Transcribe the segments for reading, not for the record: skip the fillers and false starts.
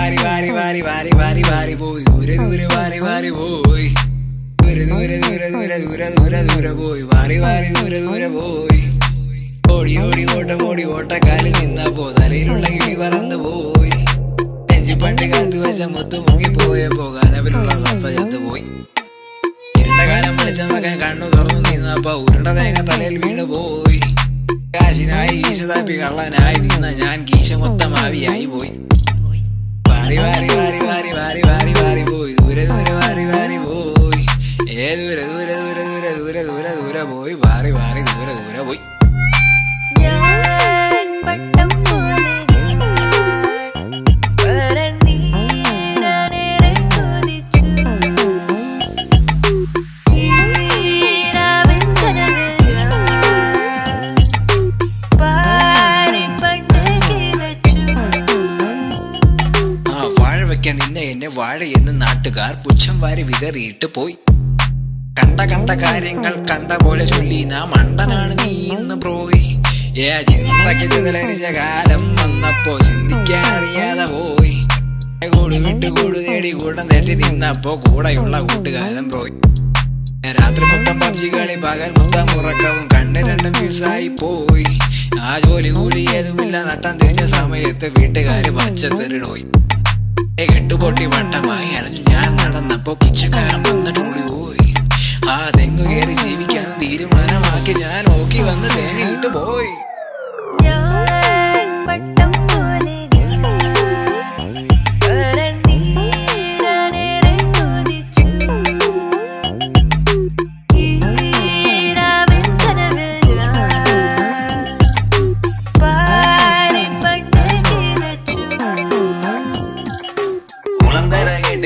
വാരി വാരി വാരി വാരി വാരി വാരി പോയി ദൂരെ ദൂരെ വാരി വാരി പോയി ദൂരെ ദൂരെ ദൂരെ ദൂരെ ദൂരെ ദൂരെ ദൂരെ പോയി വാരി വാരി ദൂരെ ദൂരെ പോയി ഓടി ഓടി ഓടി ഓട്ടക്കാലിൽ നിന്നപ്പോ തലയിലുള്ള കിളി പറന്നു പോയി നെഞ്ചിപ്പണ്ട് കാത്തു വശം മുത്തു മുങ്ങിപ്പോയപ്പോ കനവിലുള്ള സത്ത ചത്തുപോയി ഇരുണ്ട കാലം വെളിച്ചമൊക്കെ കണ്ണു തുറന്നു നിന്നപ്പോ ഉരുണ്ട തേങ്ങ തലയിൽ വീണു പോയി കാശിനായി ഈശ തപ്പി കള്ളനായി നിന്ന ഞാൻ കീശ മൊത്തം ആവിയായി പോയി വാരി വാരി വാരി വാരി വാരി വാരി വാരി പോയി ദൂരെ ദൂരെ വാരി വാരി പോയി ദൂരെ ദൂരെ ദൂരെ ദൂരെ ദൂരെ ദൂരെ ദൂരെ പോയി വാരി വാരി ദൂരെ ദൂരെ പോയി നിന്ന എന്നെ വാഴയെന്ന് നാട്ടുകാർ പുച്ഛം വാരി വിതറിയിട്ട് പോയി കണ്ട കാര്യങ്ങൾ കണ്ട പോലെ ചൊല്ലി നാ മണ്ടനാണ് നീ ഇന്ന് പോയി ചിന്തയ്ക്ക് ചിതലരിച്ച കാലം വന്നപ്പോ ചിന്തിക്കാൻ അറിയാതെ പോയി കൂട് വിട്ട് കൂട് നേടി കൂടം നേടി നിന്നപ്പോ കൂടെയുള്ള കൂട്ടുകാരൻ പോയി രാത്രി മൊത്തം പബ്ജി കളി പകൽ മൊത്തം ഉറക്കവും കണ്ട് രണ്ടും ഫ്യൂസായി പോയി ആ ജോലി കൂലി ഏതുമില്ല നട്ടം തിരിഞ്ഞ സമയത്ത് വീട്ടുകാര് പച്ചത്തെറിടോയി കെട്ടുപൊട്ടി വട്ടമായി അറിഞ്ഞു ഞാൻ നടന്നപ്പോ പിച്ചക്കാരൻ വന്നിട്ട് ഓടി പോയി ആ തെങ്ങു കയറി ജീവിക്കാൻ തീരുമാനമാക്കി ഞാൻ നോക്കി വന്ന് തേങ്ങയിട്ട് പോയി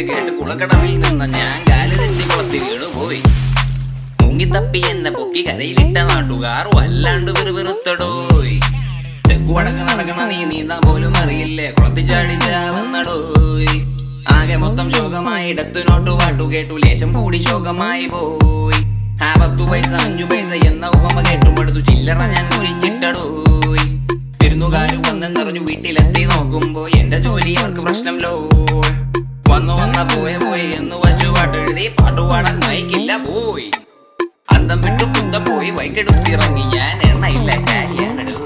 കേട്ട് കുളക്കടവിൽ നിന്ന ഞാൻ കാല് തെറ്റി കുളത്തി വീണു പോയി മുങ്ങിത്തപ്പി എന്നെ പൊക്കി കരയിലിട്ട നാട്ടുകാർ വല്ലാണ്ട് വെറുതെറുത്തടോയി തെക്കുവടക്ക് നടക്കണ നീ നീന്താൻ പോലും അറിയില്ലേ കുളത്തി ചാടി ചാവന്നടോയി ആകെ മൊത്തം ശോകമായി ഇടത്തുനോട്ടു പാട്ടു കേട്ടു ലേശം കൂടി ശോകമായി പോയി 10 പൈസ 5 പൈസ എന്ന ഉപമ കേട്ടുമെടുത്തു ചില്ലറ ഞാൻ കുറിച്ചിട്ടടോയി വിരുന്നുകാര് വന്നെന്നറിഞ്ഞു വീട്ടിലെത്തി നോക്കുമ്പോ എന്റെ ജോലി അവർക്ക് പ്രശ്നം ലോ വന്ന പോയി എന്ന് വച്ചു പാട്ടെഴുതി പാട്ടുപാടാൻ മൈക്കില്ല പോയി അന്തം വിട്ടു കുന്തം പോയി വൈകെടുത്തിറങ്ങി ഞാൻ എണ്ണയില്ല കാര്യാനടോ